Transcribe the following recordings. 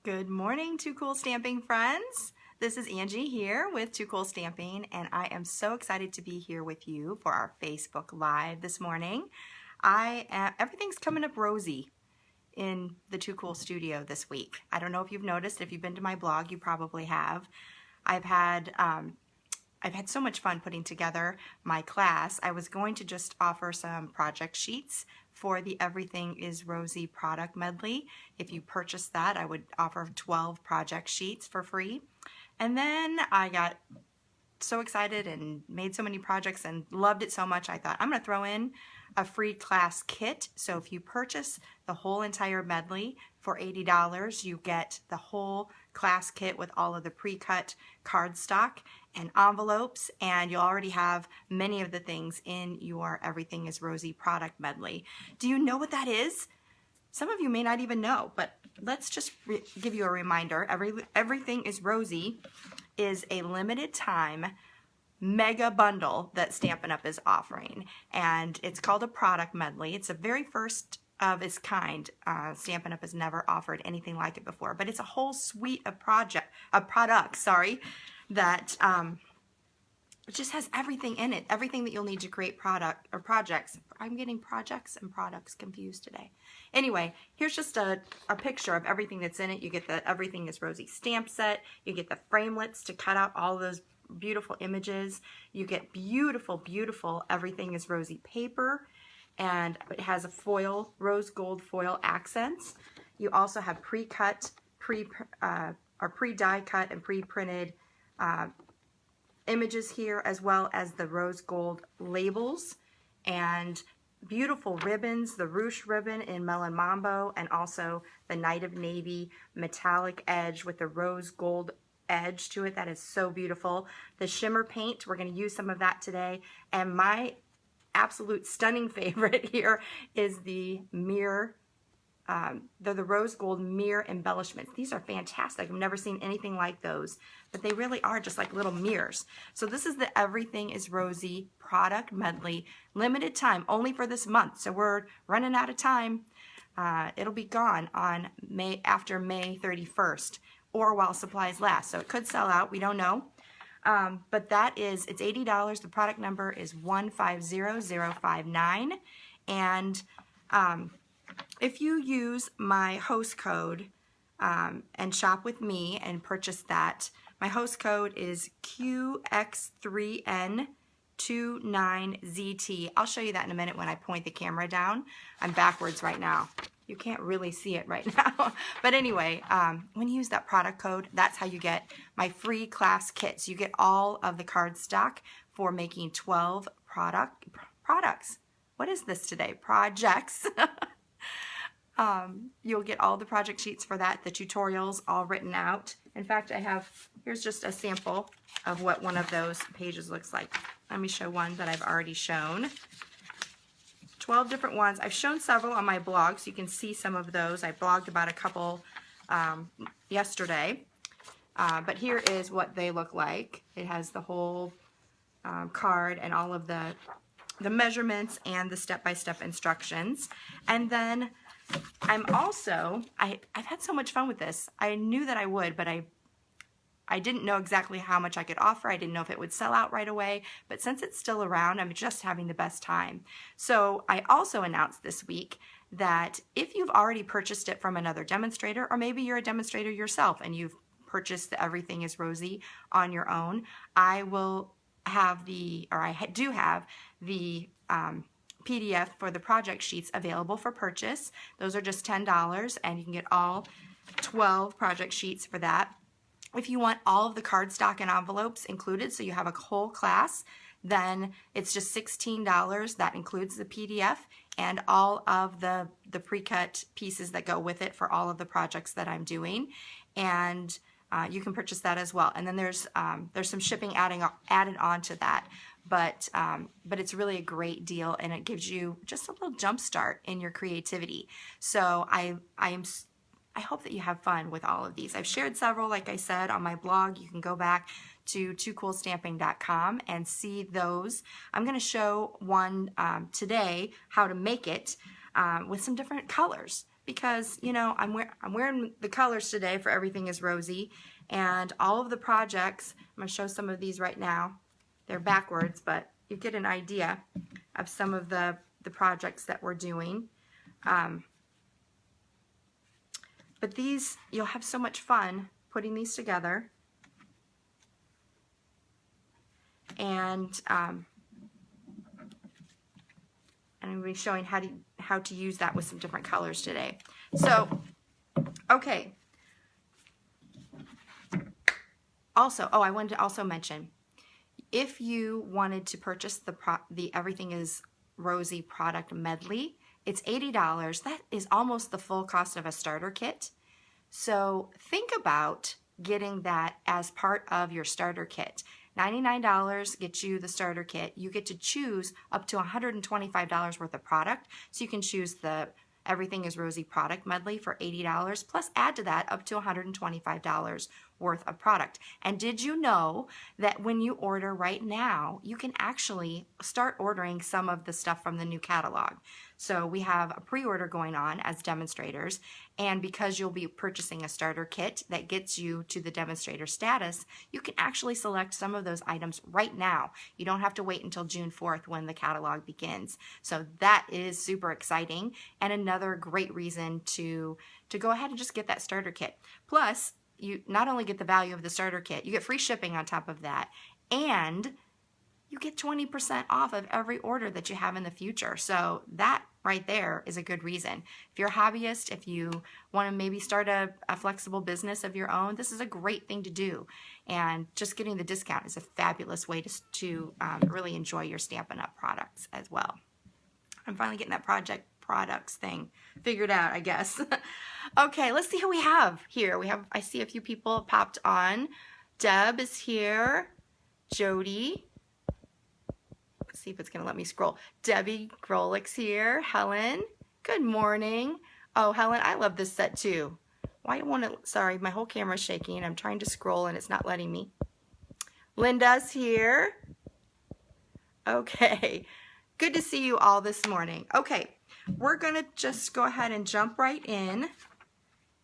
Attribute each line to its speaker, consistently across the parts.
Speaker 1: Good morning, Too Cool Stamping friends. This is Angie here with Too Cool Stamping, and I am so excited to be here with you for our Facebook Live this morning. Everything's coming up rosy in the Too Cool studio this week. I don't know if you've noticed. If you've been to my blog, you probably have. I've had so much fun putting together my class. I was going to just offer some project sheets for the Everything Is Rosy product medley. If you purchase that, I would offer 12 project sheets for free. And then I got so excited and made so many projects and loved it so much, I thought I'm going to throw in a free class kit. So if you purchase the whole entire medley for $80, you get the whole class kit with all of the pre-cut cardstock and envelopes, and you'll already have many of the things in your Everything Is Rosy product medley. Do you know what that is? Some of you may not even know, but let's just give you a reminder. Everything Is Rosy is a limited time mega bundle that Stampin' Up! Is offering, and it's called a product medley. It's the very first of its kind. Stampin' Up! Has never offered anything like it before, but it's a whole suite of products, that it just has everything in it, everything that you'll need to create projects. I'm getting projects and products confused today. Anyway, here's just a picture of everything that's in it. You get the Everything Is Rosy stamp set. You get the framelits to cut out all those beautiful images. You get beautiful, beautiful Everything Is Rosy paper, and it has a foil, rose gold foil accents. You also have pre-cut, pre-die cut and pre-printed images here, as well as the rose gold labels and beautiful ribbons, the ruche ribbon in Melon Mambo, and also the Night of Navy metallic edge with the rose gold edge to it. That is so beautiful. The shimmer paint, we're going to use some of that today, and my absolute stunning favorite here is the mirror. They're the rose gold mirror embellishments. These are fantastic. I've never seen anything like those, but they really are just like little mirrors. So this is the Everything Is Rosy product medley, limited time, only for this month. So we're running out of time. It'll be gone on after May 31st, or while supplies last. So it could sell out. We don't know. But it's $80. The product number is 150059, and if you use my host code and shop with me and purchase that, my host code is QX3N29ZT. I'll show you that in a minute when I point the camera down. I'm backwards right now. You can't really see it right now. But anyway, when you use that product code, that's how you get my free class kits. You get all of the cardstock for making 12 products. What is this today? Projects. You'll get all the project sheets for that, the tutorials all written out. In fact, here's just a sample of what one of those pages looks like. Let me show one that I've already shown. 12 different ones. I've shown several on my blog, so you can see some of those. I blogged about a couple yesterday. But here is what they look like. It has the whole card and all of the measurements and the step-by-step instructions. And then I've had so much fun with this. I knew that I would, but I didn't know exactly how much I could offer. I didn't know if it would sell out right away, but since it's still around, I'm just having the best time. So I also announced this week that if you've already purchased it from another demonstrator, or maybe you're a demonstrator yourself and you've purchased the Everything Is Rosy on your own, I do have the PDF for the project sheets available for purchase. Those are just $10, and you can get all 12 project sheets for that. If you want all of the cardstock and envelopes included, so you have a whole class, then it's just $16. That includes the PDF and all of the pre-cut pieces that go with it for all of the projects that I'm doing. And you can purchase that as well. And then there's some shipping added on to that. But it's really a great deal, and it gives you just a little jump start in your creativity. So I hope that you have fun with all of these. I've shared several, like I said, on my blog. You can go back to toocoolstamping.com and see those. I'm going to show one today, how to make it. with some different colors. Because, you know, I'm wearing the colors today for Everything Is Rosy, and all of the projects, I'm going to show some of these right now. They're backwards, but you get an idea of some of the projects that we're doing. But these, you'll have so much fun putting these together. And I'm going to be showing how to use that with some different colors today. So, okay. Also, I wanted to also mention, if you wanted to purchase the Everything Is Rosy product medley, it's $80. That is almost the full cost of a starter kit. So think about getting that as part of your starter kit. $99 gets you the starter kit. You get to choose up to $125 worth of product. So you can choose the Everything Is Rosy product medley for $80, plus add to that up to $125 worth of product. And did you know that when you order right now, you can actually start ordering some of the stuff from the new catalog? So we have a pre-order going on as demonstrators, and because you'll be purchasing a starter kit that gets you to the demonstrator status, you can actually select some of those items right now. You don't have to wait until June 4th when the catalog begins. So that is super exciting, and another great reason to go ahead and just get that starter kit. Plus, you not only get the value of the starter kit, you get free shipping on top of that, and you get 20% off of every order that you have in the future. So that right there is a good reason. If you're a hobbyist, if you want to maybe start a flexible business of your own, this is a great thing to do. And just getting the discount is a fabulous way to really enjoy your Stampin' Up! Products as well. I'm finally getting that products thing figured out, I guess. Okay, let's see who we have here. I see a few people popped on. Deb is here. Jody. Let's see if it's going to let me scroll. Debbie Grolik's here. Helen. Good morning. Oh, Helen, I love this set too. Why won't it? Sorry, my whole camera's shaking. I'm trying to scroll and it's not letting me. Linda's here. Okay. Good to see you all this morning. Okay, we're going to just go ahead and jump right in.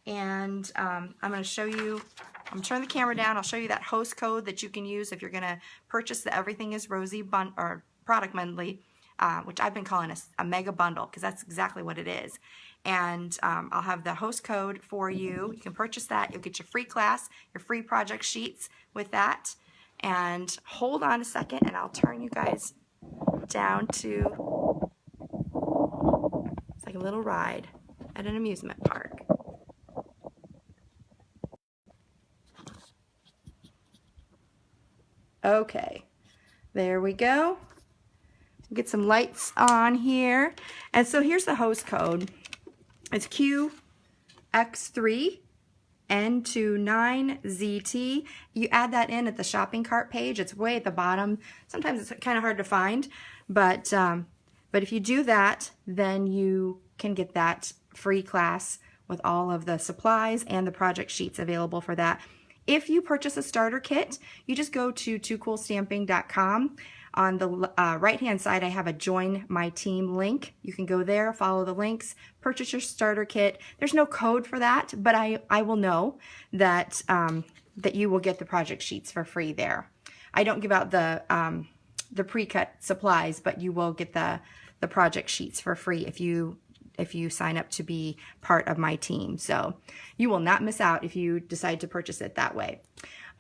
Speaker 1: And I'm going to show you, I'm going to turn the camera down. I'll show you that host code that you can use if you're going to purchase the Everything Is Rosy product medley, which I've been calling a mega bundle, because that's exactly what it is. And I'll have the host code for you. You can purchase that. You'll get your free class, your free project sheets with that. And hold on a second, and I'll turn you guys down to, it's like a little ride at an amusement park. Okay, there we go. Get some lights on here. And so here's the host code. It's QX3N29ZT. You add that in at the shopping cart page. It's way at the bottom. Sometimes it's kind of hard to find, but if you do that, then you can get that free class with all of the supplies and the project sheets available for that. If you purchase a starter kit, you just go to toocoolstamping.com. On the right-hand side, I have a Join My Team link. You can go there, follow the links, purchase your starter kit. There's no code for that, but I will know that that you will get the project sheets for free there. I don't give out the pre-cut supplies, but you will get the project sheets for free if you sign up to be part of my team. So you will not miss out if you decide to purchase it that way.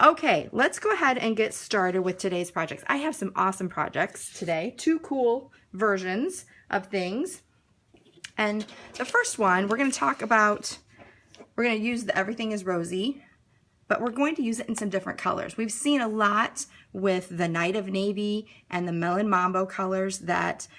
Speaker 1: Okay, let's go ahead and get started with today's projects. I have some awesome projects today, 2 cool versions of things. And the first one, we're going to talk about, we're going to use the Everything Is Rosy, but we're going to use it in some different colors. We've seen a lot with the Night of Navy and the Melon Mambo colors that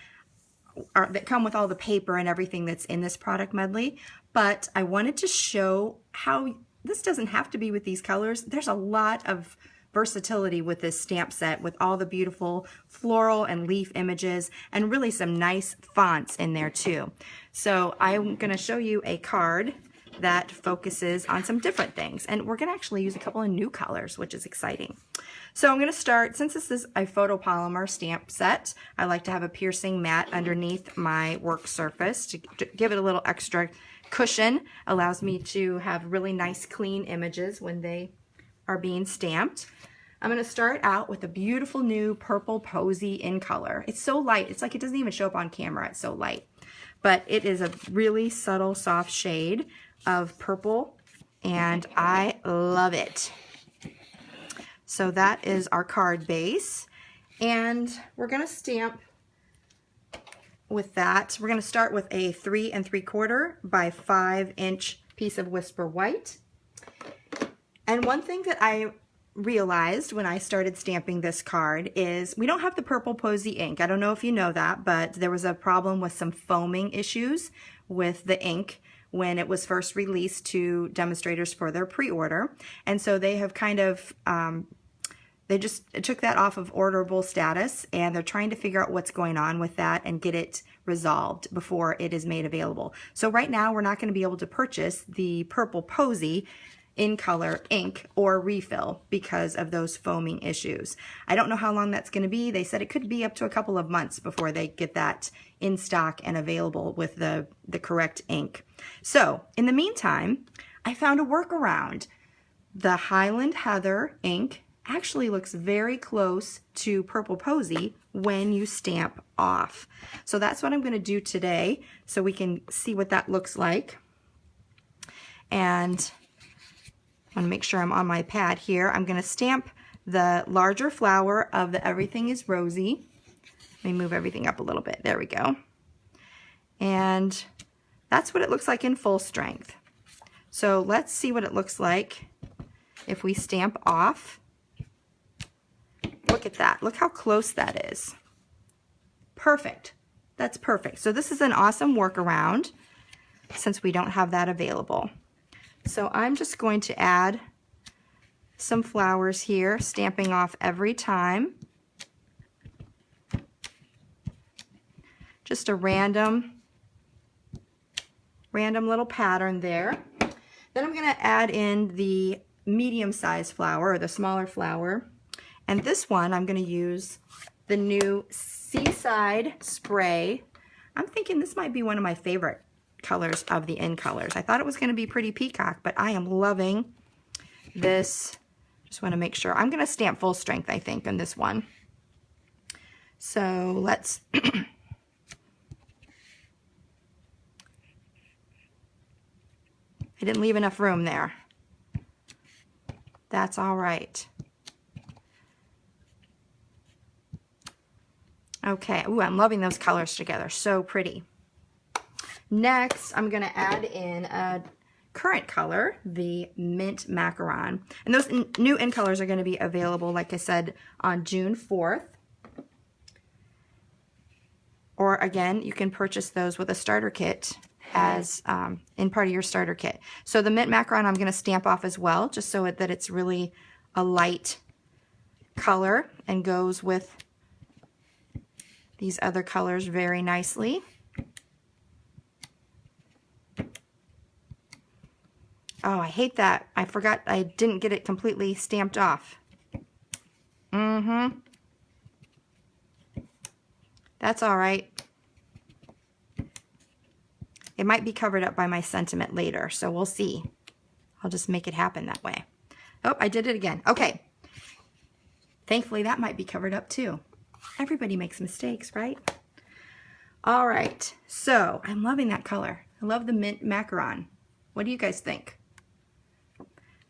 Speaker 1: come with all the paper and everything that's in this product medley, but I wanted to show how this doesn't have to be with these colors. There's a lot of versatility with this stamp set with all the beautiful floral and leaf images and really some nice fonts in there too. So I'm going to show you a card that focuses on some different things. And we're gonna actually use a couple of new colors, which is exciting. So I'm gonna start, since this is a photopolymer stamp set, I like to have a piercing mat underneath my work surface to give it a little extra cushion. Allows me to have really nice clean images when they are being stamped. I'm gonna start out with a beautiful new purple posy in color. It's so light, it's like it doesn't even show up on camera, it's so light. But it is a really subtle, soft shade of purple, and I love it. So that is our card base, and we're gonna stamp with that. We're gonna start with a 3 3/4 by 5 inch piece of Whisper White. And one thing that I realized when I started stamping this card is we don't have the purple posy ink. I don't know if you know that, but there was a problem with some foaming issues with the ink when it was first released to demonstrators for their pre-order. And so they have kind of, they just took that off of orderable status, and they're trying to figure out what's going on with that and get it resolved before it is made available. So right now we're not going to be able to purchase the purple posy in color ink or refill because of those foaming issues. I don't know how long that's going to be. They said it could be up to a couple of months before they get that in stock and available with the correct ink. So in the meantime, I found a workaround. The Highland Heather ink actually looks very close to purple posy when you stamp off. So that's what I'm going to do today so we can see what that looks like. And I want to make sure I'm on my pad here. I'm going to stamp the larger flower of the Everything Is Rosy. Let me move everything up a little bit. There we go. And that's what it looks like in full strength. So let's see what it looks like if we stamp off. Look at that. Look how close that is. Perfect. That's perfect. So this is an awesome workaround since we don't have that available. So I'm just going to add some flowers here, stamping off every time. Just a random little pattern there. Then I'm going to add in the medium-sized flower, or the smaller flower. And this one, I'm going to use the new Seaside Spray. I'm thinking this might be one of my favorite colors of the in colors. I thought it was going to be pretty peacock, but I am loving this. Just want to make sure. I'm going to stamp full strength, I think, on this one. So let's I didn't leave enough room there. That's all right. Okay. Ooh, I'm loving those colors together. So pretty. Next, I'm going to add in a current color, the Mint Macaron. And those new in colors are going to be available, like I said, on June 4th. Or again, you can purchase those with a starter kit as in part of your starter kit. So the Mint Macaron I'm going to stamp off as well, just so that it's really a light color and goes with these other colors very nicely. Oh, I hate that. I forgot I didn't get it completely stamped off. That's all right. It might be covered up by my sentiment later, so we'll see. I'll just make it happen that way. Oh, I did it again. Okay. Thankfully, that might be covered up too. Everybody makes mistakes, right? All right. So, I'm loving that color. I love the Mint Macaron. What do you guys think?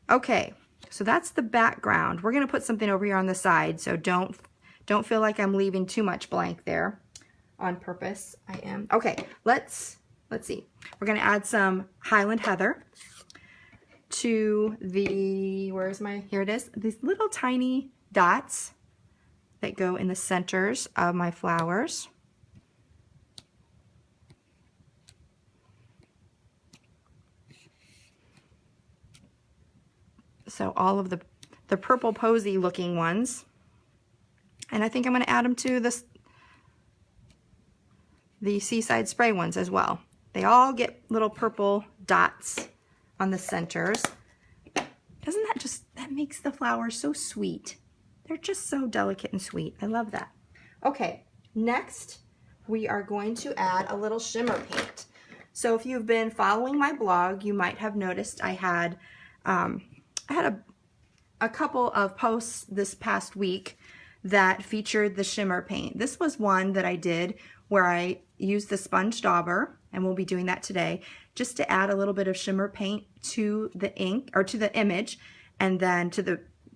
Speaker 1: Okay, so that's the background. We're going to put something over here on the side, so don't feel like I'm leaving too much blank there on purpose. I am. Okay, let's see. We're going to add some Highland Heather to the, here it is, these little tiny dots that go in the centers of my flowers. So all of the purple posy looking ones. And I think I'm going to add them to the Seaside Spray ones as well. They all get little purple dots on the centers. Doesn't that that makes the flowers so sweet? They're just so delicate and sweet. I love that. Okay, next we are going to add a little shimmer paint. So if you've been following my blog, you might have noticed I had a couple of posts this past week that featured the shimmer paint. This was one that I did where I used the sponge dauber, and we'll be doing that today, just to add a little bit of shimmer paint to the ink, or to the image, and then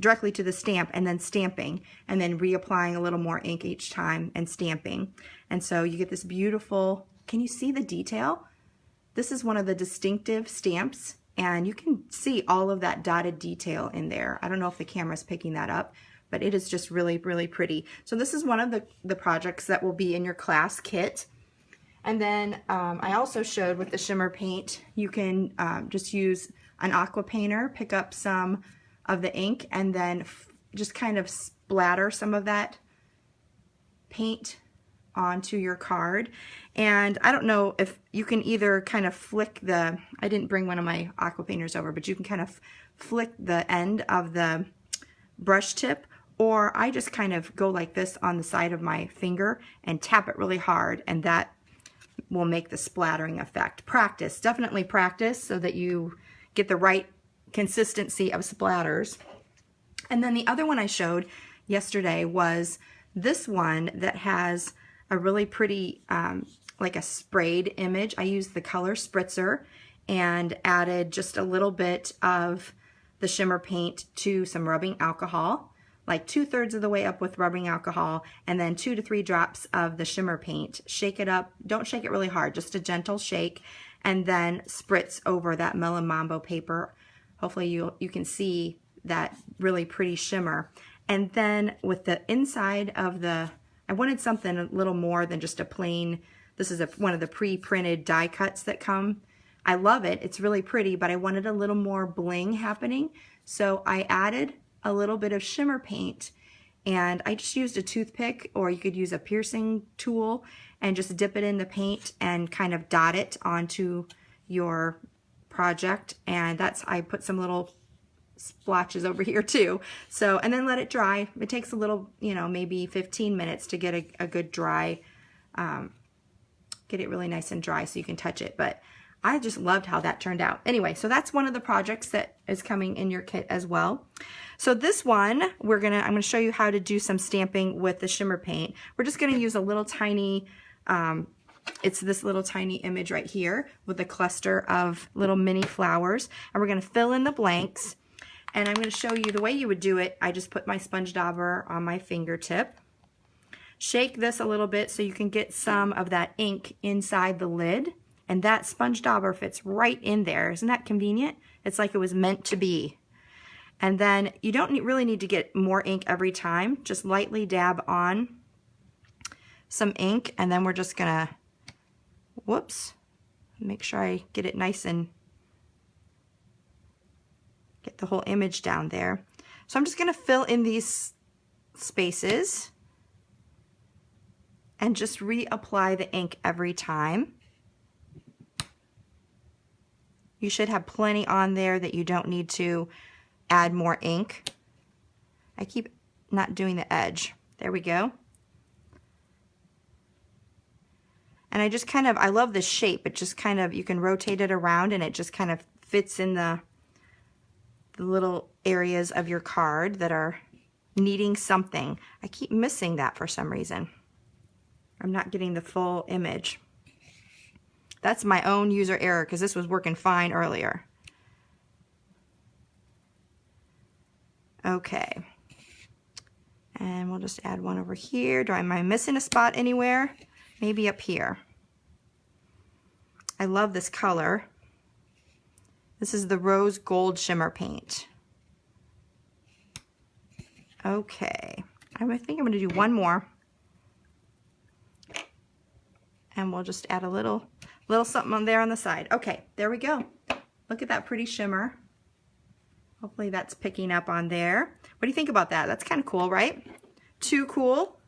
Speaker 1: directly to the stamp, and then stamping, and then reapplying a little more ink each time and stamping. And so you get this beautiful, can you see the detail? This is one of the distinctive stamps, and you can see all of that dotted detail in there. I don't know if the camera's picking that up, but it is just really, really pretty. So this is one of the projects that will be in your class kit. And then I also showed with the shimmer paint, you can just use an aqua painter, pick up some of the ink, and then just kind of splatter some of that paint onto your card. And I don't know if you can either kind of flick I didn't bring one of my aqua painters over, but you can kind of flick the end of the brush tip, or I just kind of go like this on the side of my finger and tap it really hard, and that will make the splattering effect. Practice, definitely practice, so that you get the right consistency of splatters. And then the other one I showed yesterday was this one that has a really pretty, like a sprayed image. I used the color spritzer and added just a little bit of the shimmer paint to some rubbing alcohol, like 2/3 of the way up with rubbing alcohol, and then 2 to 3 drops of the shimmer paint. Shake it up. Don't shake it really hard, just a gentle shake, and then spritz over that Melon Mambo paper. Hopefully you can see that really pretty shimmer. And then with the inside of I wanted something a little more than just a plain, this is one of the pre-printed die cuts that come. I love it, it's really pretty, but I wanted a little more bling happening. So I added a little bit of shimmer paint, and I just used a toothpick, or you could use a piercing tool and just dip it in the paint and kind of dot it onto your project. And I put some little splotches over here too. So, and then let it dry. It takes a little, maybe 15 minutes to get a good dry, get it really nice and dry so you can touch it. But I just loved how that turned out. Anyway, so that's one of the projects that is coming in your kit as well. So this one, I'm gonna show you how to do some stamping with the shimmer paint. We're just gonna use a little tiny, it's this little tiny image right here with a cluster of little mini flowers, and we're gonna fill in the blanks. And I'm gonna show you the way you would do it. I just put my sponge dauber on my fingertip. Shake this a little bit so you can get some of that ink inside the lid. And that sponge dauber fits right in there. Isn't that convenient? It's like it was meant to be. And then you don't really need to get more ink every time. Just lightly dab on some ink, and then we're just gonna, make sure I get it nice and get the whole image down there. So I'm just gonna fill in these spaces and just reapply the ink every time. You should have plenty on there that you don't need to add more ink. I keep not doing the edge. There we go. And I just I love the shape. It just you can rotate it around and it just kind of fits in the little areas of your card that are needing something. I keep missing that for some reason. I'm not getting the full image. That's my own user error because this was working fine earlier. Okay. And we'll just add one over here. Am I missing a spot anywhere? Maybe up here. I love this color. This is the rose gold shimmer paint. Okay. I think I'm going to do one more. And we'll just add a little something on there on the side. Okay, there we go. Look at that pretty shimmer. Hopefully that's picking up on there. What do you think about that? That's kind of cool, right? Too cool.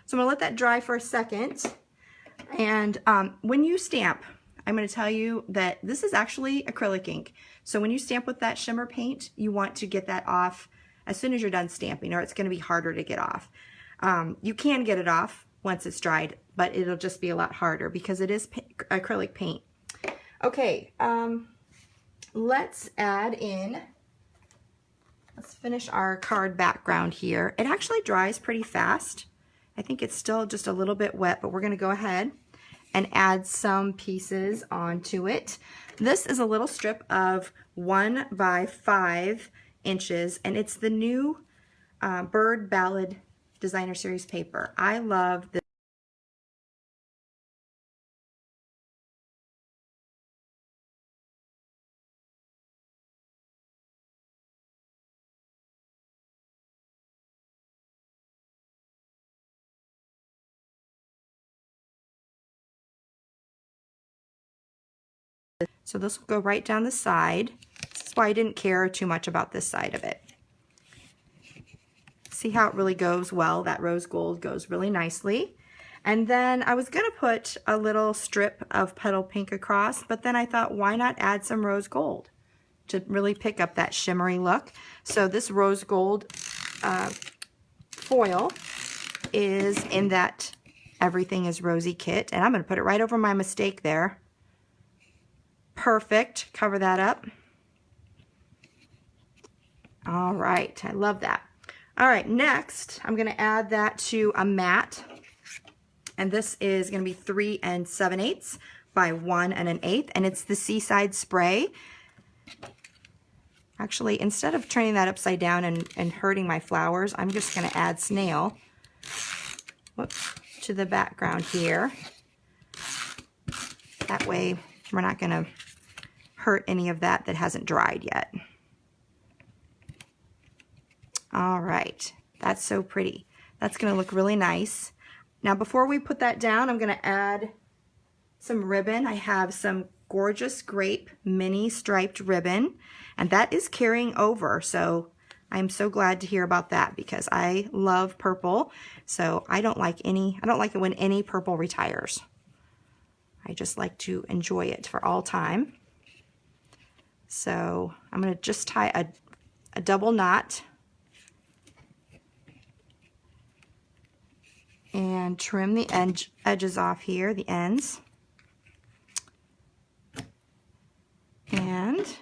Speaker 1: So I'm gonna let that dry for a second. And when you stamp, I'm going to tell you that this is actually acrylic ink. So when you stamp with that shimmer paint, you want to get that off as soon as you're done stamping, or it's going to be harder to get off. You can get it off once it's dried, but it'll just be a lot harder because it is acrylic paint. Okay, let's add in, let's finish our card background here. It actually dries pretty fast. I think it's still just a little bit wet, but we're going to go ahead and add some pieces onto it. This is a little strip of 1 by 5 inches, and it's the new Bird Ballad Designer Series paper. I love this. So this will go right down the side. This is why I didn't care too much about this side of it. See how it really goes well? That rose gold goes really nicely. And then I was going to put a little strip of petal pink across, but then I thought, why not add some rose gold to really pick up that shimmery look? So this rose gold foil is in that Everything Is Rosy kit, and I'm going to put it right over my mistake there. Perfect. Cover that up. All right. I love that. All right. Next, I'm going to add that to a mat. And this is going to be 3 7/8 by 1 1/8. And it's the Seaside Spray. Actually, instead of turning that upside down and hurting my flowers, I'm just going to add snail to the background here. That way, we're not going to hurt any of that hasn't dried yet. All right, that's so pretty. That's going to look really nice. Now before we put that down, I'm going to add some ribbon. I have some gorgeous grape mini striped ribbon, and that is carrying over. So I'm so glad to hear about that because I love purple. So I don't like it when any purple retires. I just like to enjoy it for all time. So I'm going to just tie a double knot and trim the edges off here, the ends. And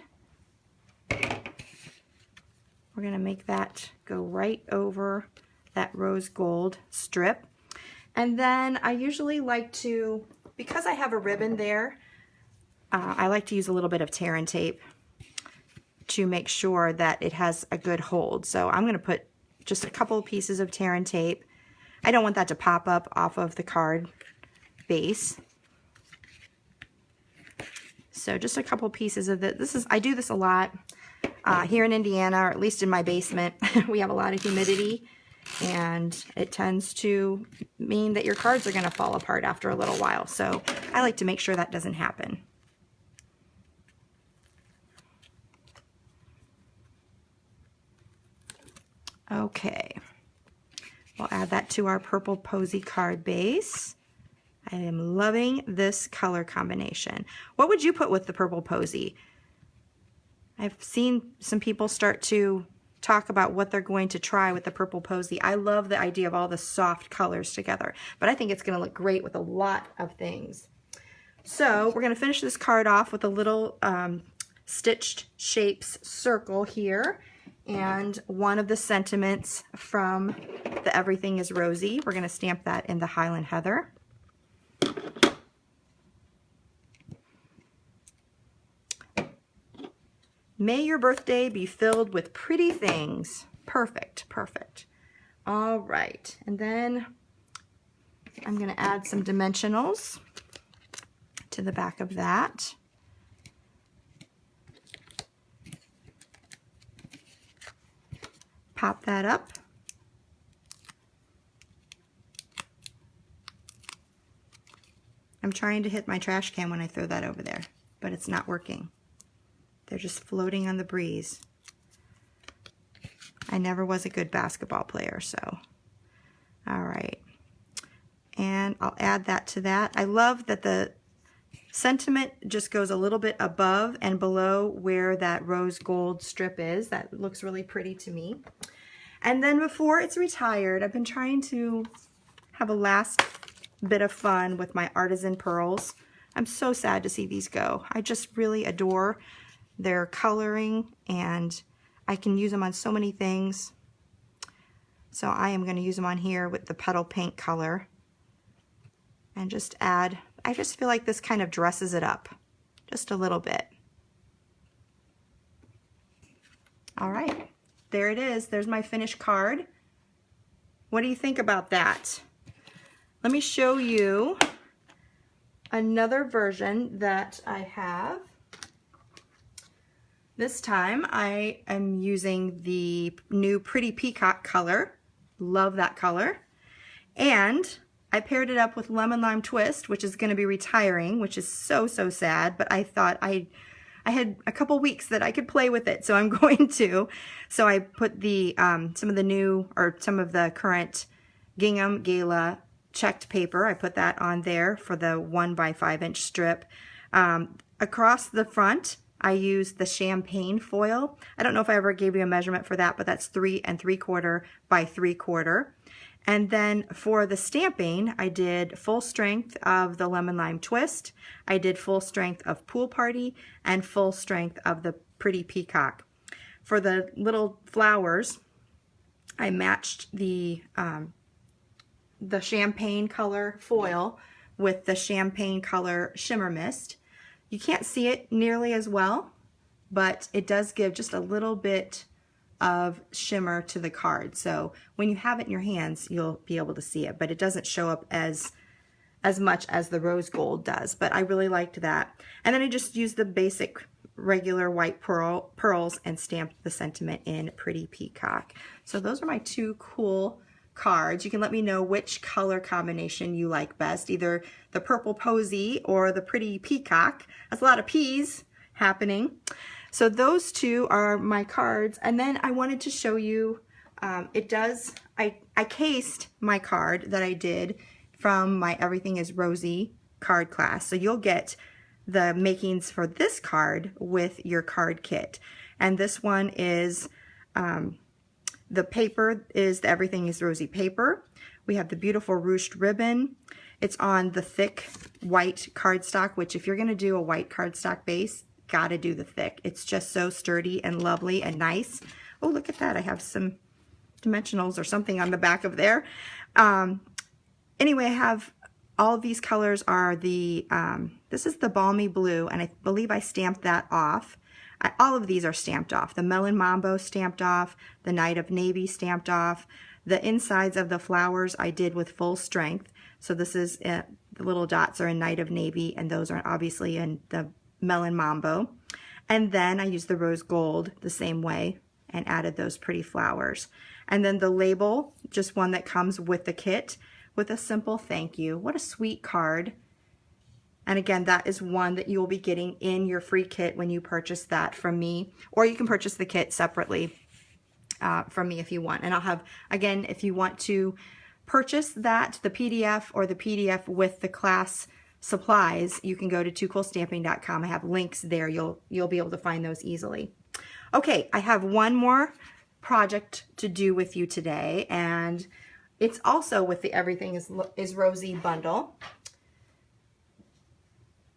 Speaker 1: we're going to make that go right over that rose gold strip. And then I usually like to, because I have a ribbon there, I like to use a little bit of tear and tape to make sure that it has a good hold. So I'm going to put just a couple of pieces of tear and tape. I don't want that to pop up off of the card base. So just a couple pieces of it. I do this a lot here in Indiana, or at least in my basement. We have a lot of humidity, and it tends to mean that your cards are going to fall apart after a little while. So I like to make sure that doesn't happen. Okay, we'll add that to our purple posy card base. I am loving this color combination. What would you put with the purple posy? I've seen some people start to talk about what they're going to try with the purple posy. I love the idea of all the soft colors together, but I think it's going to look great with a lot of things. So we're going to finish this card off with a little stitched shapes circle here. And one of the sentiments from the Everything Is Rosy, we're going to stamp that in the Highland Heather. May your birthday be filled with pretty things. Perfect, perfect. All right, and then I'm going to add some dimensionals to the back of that. Pop that up. I'm trying to hit my trash can when I throw that over there, but it's not working. They're just floating on the breeze. I never was a good basketball player, so. All right. And I'll add that to that. I love that the Sentiment just goes a little bit above and below where that rose gold strip is. That looks really pretty to me. And then before it's retired, I've been trying to have a last bit of fun with my artisan pearls. I'm so sad to see these go. I just really adore their coloring, and I can use them on so many things. So I am going to use them on here with the petal pink color and just add, I just feel like this kind of dresses it up just a little bit. All right, there it is. There's my finished card. What do you think about that? Let me show you another version that I have. This time I am using the new Pretty Peacock color. Love that color. And I paired it up with Lemon Lime Twist, which is going to be retiring, which is so sad, but I thought I had a couple weeks that I could play with it, so I'm going to. So I put the some of the current gingham gala checked paper. I put that on there for the 1x5 inch strip. Across the front, I used the champagne foil. I don't know if I ever gave you a measurement for that, but that's 3 3/4 by 3/4. And then for the stamping, I did full strength of the Lemon Lime Twist. I did full strength of Pool Party and full strength of the Pretty Peacock. For the little flowers, I matched the champagne color foil with the champagne color shimmer mist. You can't see it nearly as well, but it does give just a little bit of shimmer to the card. So when you have it in your hands, you'll be able to see it, but it doesn't show up as much as the rose gold does. But I really liked that. And then I just used the basic regular white pearls and stamped the sentiment in Pretty Peacock. So those are my two cool cards. You can let me know which color combination you like best, either the purple posy or the Pretty Peacock. That's a lot of P's happening. So those two are my cards. And then I wanted to show you, I cased my card that I did from my Everything Is Rosy card class. So you'll get the makings for this card with your card kit. And this one is, the paper is the Everything Is Rosy paper. We have the beautiful ruched ribbon. It's on the thick white cardstock, which if you're gonna do a white cardstock base, gotta do the thick. It's just so sturdy and lovely and nice. Oh, look at that. I have some dimensionals or something on the back of there. Anyway, I have all these colors are the, this is the Balmy Blue, and I believe I stamped that off. All of these are stamped off. The Melon Mambo stamped off, the Night of Navy stamped off. The insides of the flowers I did with full strength. So this is, the little dots are in Night of Navy, and those are obviously in the Melon Mambo. And then I used the rose gold the same way and added those pretty flowers. And then the label, just one that comes with the kit with a simple thank you. What a sweet card. And again, that is one that you will be getting in your free kit when you purchase that from me, or you can purchase the kit separately from me if you want. And I'll have, again, if you want to purchase that, the PDF or the PDF with the class supplies, you can go to toocoolstamping.com. I have links there. You'll be able to find those easily. Okay, I have one more project to do with you today, and it's also with the Everything is Rosy bundle,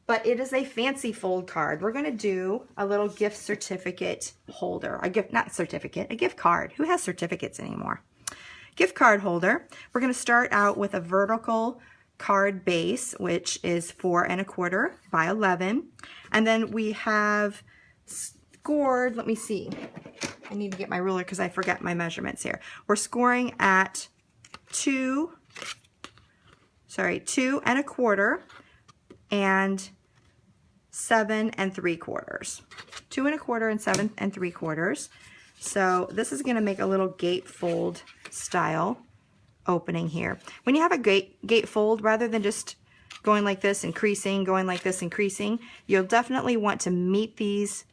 Speaker 1: but it is a fancy fold card. We're going to do a little gift certificate holder, a gift card. Who has certificates anymore? Gift card holder. We're going to start out with a vertical card base, which is 4 1/4 by 11. And then we have scored, let me see. I need to get my ruler because I forget my measurements here. We're scoring at 2 1/4 and 7 3/4. 2 1/4 and 7 3/4. So this is going to make a little gatefold style opening here. When you have a gatefold, rather than just going like this and creasing, going like this and creasing, you'll definitely want to meet these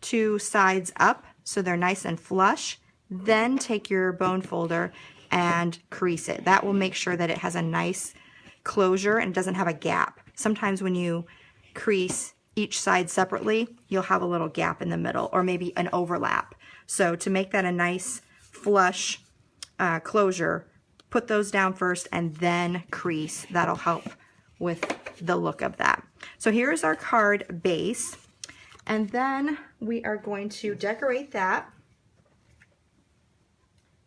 Speaker 1: two sides up so they're nice and flush. Then take your bone folder and crease it. That will make sure that it has a nice closure and doesn't have a gap. sometimes when you crease each side separately, you'll have a little gap in the middle or maybe an overlap. So to make that a nice flush closure, put those down first and then crease. That'll help with the look of that. So here's our card base, and then we are going to decorate that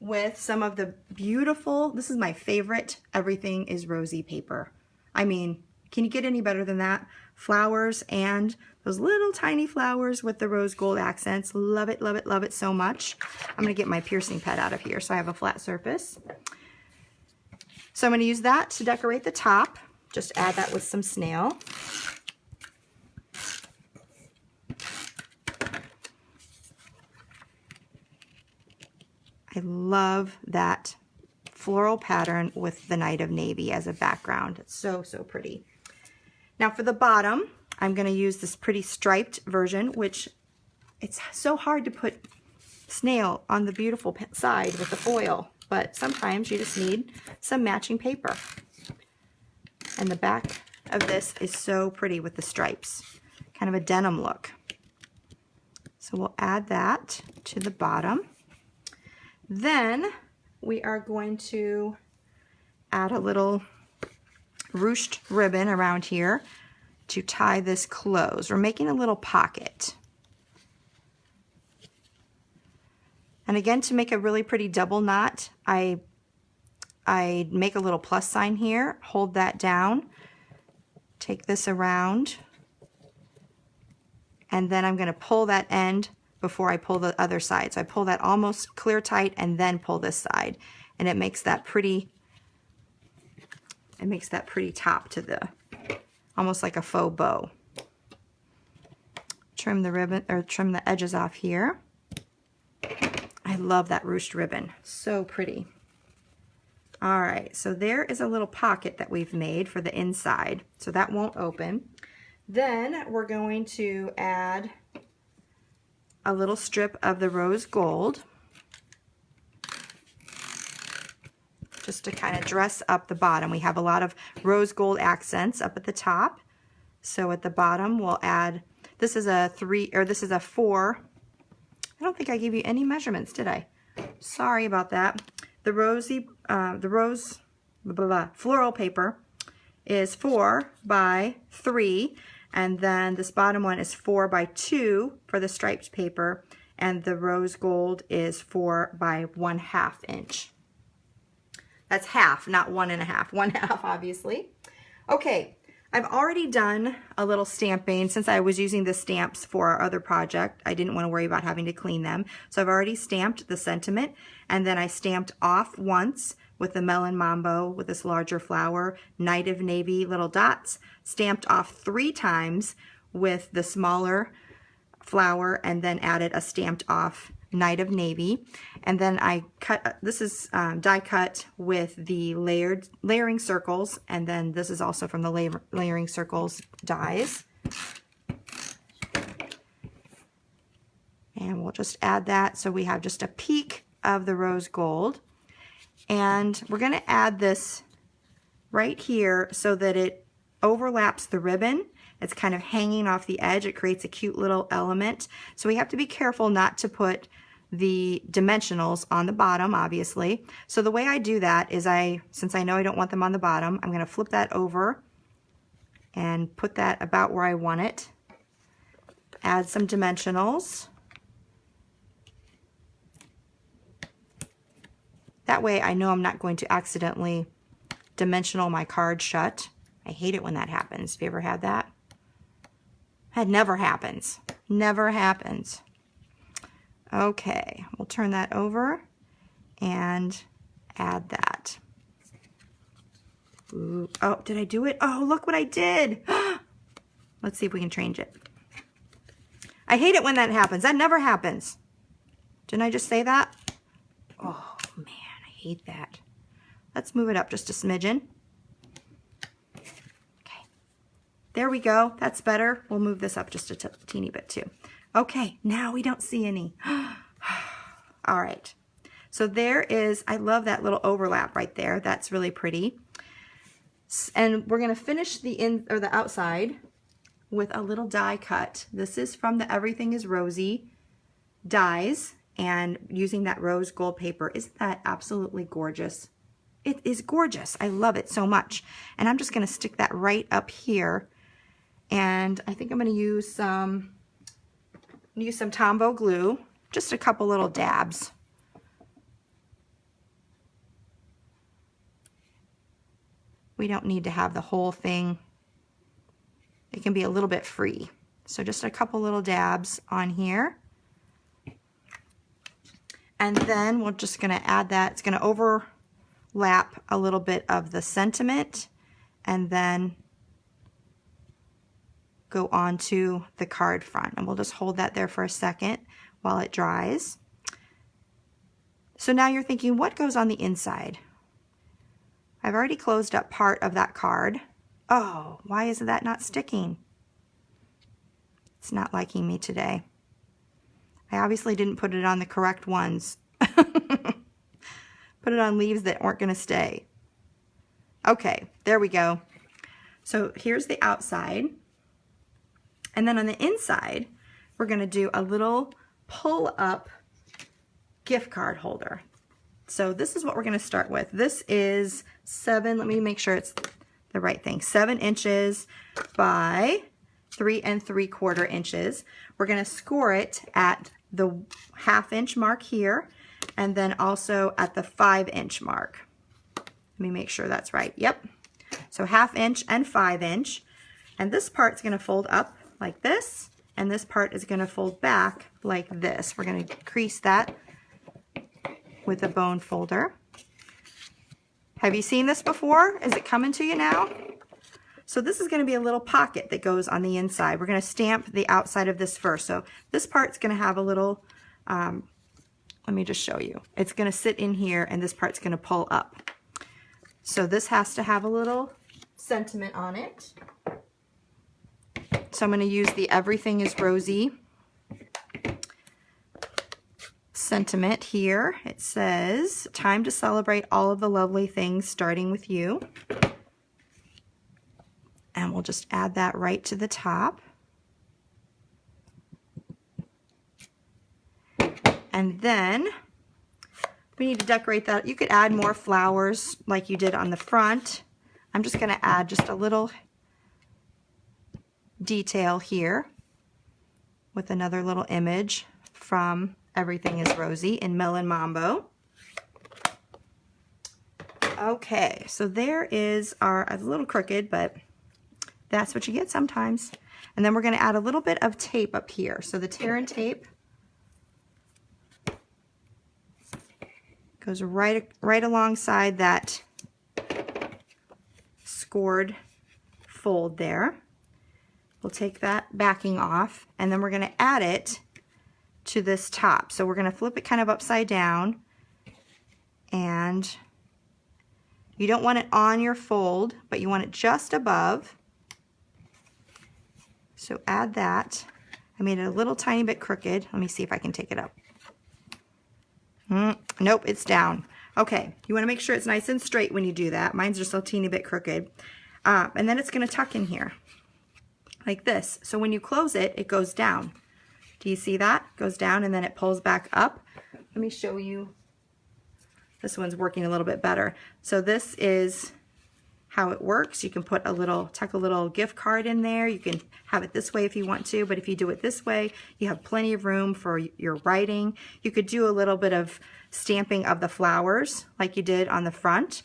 Speaker 1: with some of the beautiful, this is my favorite Everything Is Rosy paper. I mean, can you get any better than that? Flowers and those little tiny flowers with the rose gold accents. Love it, love it, love it so much. I'm gonna get my piercing pad out of here so I have a flat surface. So I'm gonna use that to decorate the top. Just add that with some snail. I love that floral pattern with the Night of Navy as a background. It's so, so pretty. Now for the bottom, I'm going to use this pretty striped version, which it's so hard to put snail on the beautiful side with the foil, but sometimes you just need some matching paper. And the back of this is so pretty with the stripes, kind of a denim look. So we'll add that to the bottom. Then we are going to add a little ruched ribbon around here to tie this close. We're making a little pocket. And again, to make a really pretty double knot, I make a little plus sign here, hold that down, take this around, and then I'm going to pull that end before I pull the other side. So I pull that almost clear tight and then pull this side, and it makes that pretty top to the, almost like a faux bow. Trim the ribbon, or trim the edges off here. I love that ruched ribbon, so pretty. All right, so there is a little pocket that we've made for the inside, so that won't open. Then we're going to add a little strip of the rose gold just to kind of dress up the bottom. We have a lot of rose gold accents up at the top. So at the bottom we'll add, this is a 4. I don't think I gave you any measurements, did I? Sorry about that. The floral paper is 4 by 3. And then this bottom one is 4 by 2 for the striped paper, and the rose gold is 4 by 1/2 inch. That's half, not 1.5. 1/2, obviously. Okay, I've already done a little stamping. Since I was using the stamps for our other project, I didn't want to worry about having to clean them. So I've already stamped the sentiment, and then I stamped off once with the Melon Mambo with this larger flower, Night of Navy little dots, stamped off 3 times with the smaller flower, and then added a stamped off Night of Navy. And then I cut, this is die cut with the layering circles, and then this is also from the layering circles dies. And we'll just add that so we have just a peek of the rose gold. And we're going to add this right here so that it overlaps the ribbon. It's kind of hanging off the edge. It creates a cute little element. So we have to be careful not to put the dimensionals on the bottom, obviously. So the way I do that is since I know I don't want them on the bottom, I'm going to flip that over and put that about where I want it. Add some dimensionals. That way I know I'm not going to accidentally dimensional my card shut. I hate it when that happens. Have you ever had that? That never happens. Never happens. Okay, we'll turn that over and add that. Ooh. Oh, did I do it? Oh, look what I did. Let's see if we can change it. I hate it when that happens. That never happens. Didn't I just say that? Oh, man. Hate that. Let's move it up just a smidgen. Okay, there we go. That's better. We'll move this up just a teeny bit too. Okay, now we don't see any. All right, so there is, I love that little overlap right there. That's really pretty. And we're going to finish the outside with a little die cut. This is from the Everything Is Rosy dies, and using that rose gold paper. Isn't that absolutely gorgeous? It is gorgeous. I love it so much. And I'm just going to stick that right up here. And I think I'm going to use some Tombow glue, just a couple little dabs. We don't need to have the whole thing. It can be a little bit free. So just a couple little dabs on here. And then we're just going to add that. It's going to overlap a little bit of the sentiment and then go on to the card front. And we'll just hold that there for a second while it dries. So now you're thinking, what goes on the inside? I've already closed up part of that card. Oh, why is that not sticking? It's not liking me today. I obviously didn't put it on the correct ones. Put it on leaves that weren't going to stay. Okay, there we go. So here's the outside. And then on the inside, we're going to do a little pull-up gift card holder. So this is what we're going to start with. This is let me make sure it's the right thing, 7 inches by 3 3/4 inches. We're going to score it at the 1/2 inch mark here, and then also at the 5 inch mark. Let me make sure that's right. Yep. So 1/2 inch and 5 inch. And this part's going to fold up like this, and this part is going to fold back like this. We're going to crease that with a bone folder. Have you seen this before? Is it coming to you now? So this is going to be a little pocket that goes on the inside. We're going to stamp the outside of this first. So this part's going to have a little, let me just show you. It's going to sit in here, and this part's going to pull up. So this has to have a little sentiment on it. So I'm going to use the Everything Is Rosy sentiment here. It says, time to celebrate all of the lovely things starting with you. And we'll just add that right to the top. And then we need to decorate that. You could add more flowers like you did on the front. I'm just going to add just a little detail here with another little image from Everything Is Rosy in Melon Mambo. Okay, so there is our, a little crooked, but that's what you get sometimes. And then we're going to add a little bit of tape up here. So the tear and tape goes right alongside that scored fold there. We'll take that backing off, and then we're going to add it to this top. So we're going to flip it kind of upside down, and you don't want it on your fold, but you want it just above. So add that. I made it a little tiny bit crooked. Let me see if I can take it up. Nope, it's down. Okay, you want to make sure it's nice and straight when you do that. Mine's just a teeny bit crooked. And then it's going to tuck in here like this. So when you close it, it goes down. Do you see that? It goes down and then it pulls back up. Let me show you. This one's working a little bit better. So this is how it works. You can put tuck a little gift card in there. You can have it this way if you want to, but if you do it this way, you have plenty of room for your writing. You could do a little bit of stamping of the flowers like you did on the front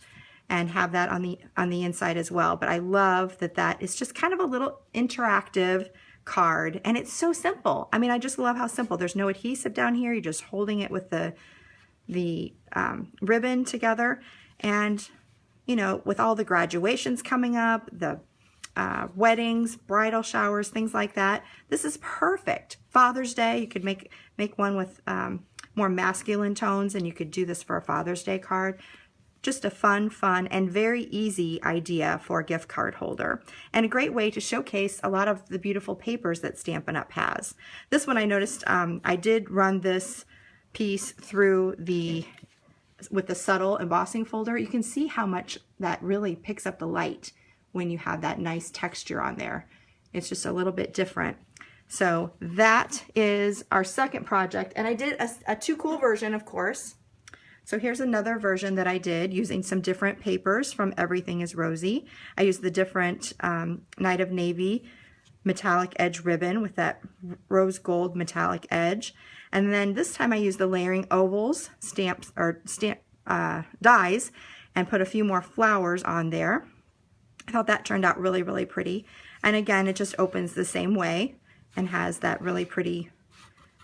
Speaker 1: and have that on the inside as well. But I love that it's just kind of a little interactive card, and it's so simple. I mean, I just love how simple. There's no adhesive down here. You're just holding it with the ribbon together. And you know, with all the graduations coming up, the weddings, bridal showers, things like that, this is perfect. Father's Day, you could make one with more masculine tones, and you could do this for a Father's Day card. Just a fun, and very easy idea for a gift card holder, and a great way to showcase a lot of the beautiful papers that Stampin' Up! Has. This one I noticed, I did run this piece through the with the subtle embossing folder, you can see how much that really picks up the light when you have that nice texture on there. It's just a little bit different. So that is our second project, and I did a Too Cool version, of course. So here's another version that I did using some different papers from Everything Is Rosy. I used the different Night of Navy metallic edge ribbon with that rose gold metallic edge. And then this time I used the layering ovals, dies, and put a few more flowers on there. I thought that turned out really, really pretty. And again, it just opens the same way and has that really pretty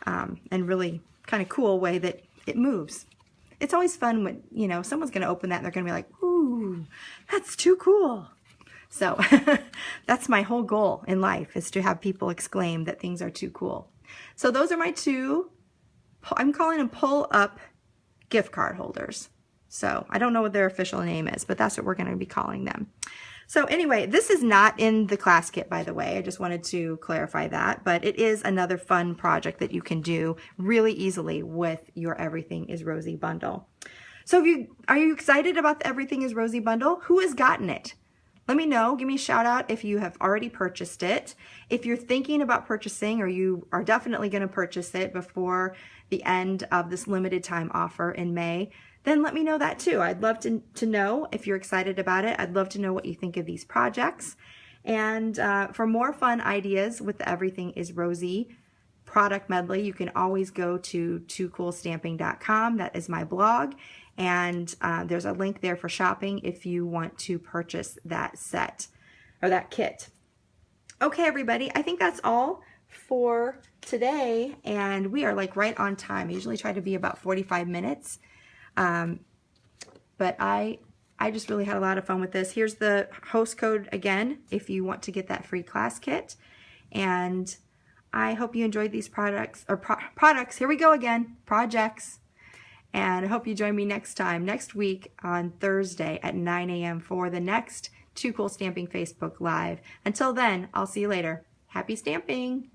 Speaker 1: and really kind of cool way that it moves. It's always fun when, you know, someone's going to open that and they're going to be like, ooh, that's too cool. So that's my whole goal in life, is to have people exclaim that things are too cool. So those are my two, I'm calling them pull-up gift card holders. So I don't know what their official name is, but that's what we're going to be calling them. So anyway, this is not in the class kit, by the way. I just wanted to clarify that, but it is another fun project that you can do really easily with your Everything Is Rosy bundle. So are you excited about the Everything Is Rosy bundle? Who has gotten it? Let me know. Give me a shout out if you have already purchased it. If you're thinking about purchasing, or you are definitely going to purchase it before the end of this limited time offer in May, then let me know that too. I'd love to know if you're excited about it. I'd love to know what you think of these projects. And for more fun ideas with the Everything Is Rosy product medley, you can always go to toocoolstamping.com. That is my blog. And there's a link there for shopping if you want to purchase that set or that kit. Okay, everybody, I think that's all for today. And we are like right on time. I usually try to be about 45 minutes. But I just really had a lot of fun with this. Here's the host code again, if you want to get that free class kit. And I hope you enjoyed these products, or products, here we go again, projects. And I hope you join me next week on Thursday at 9 a.m. for the next Too Cool Stamping Facebook Live. Until then, I'll see you later. Happy stamping!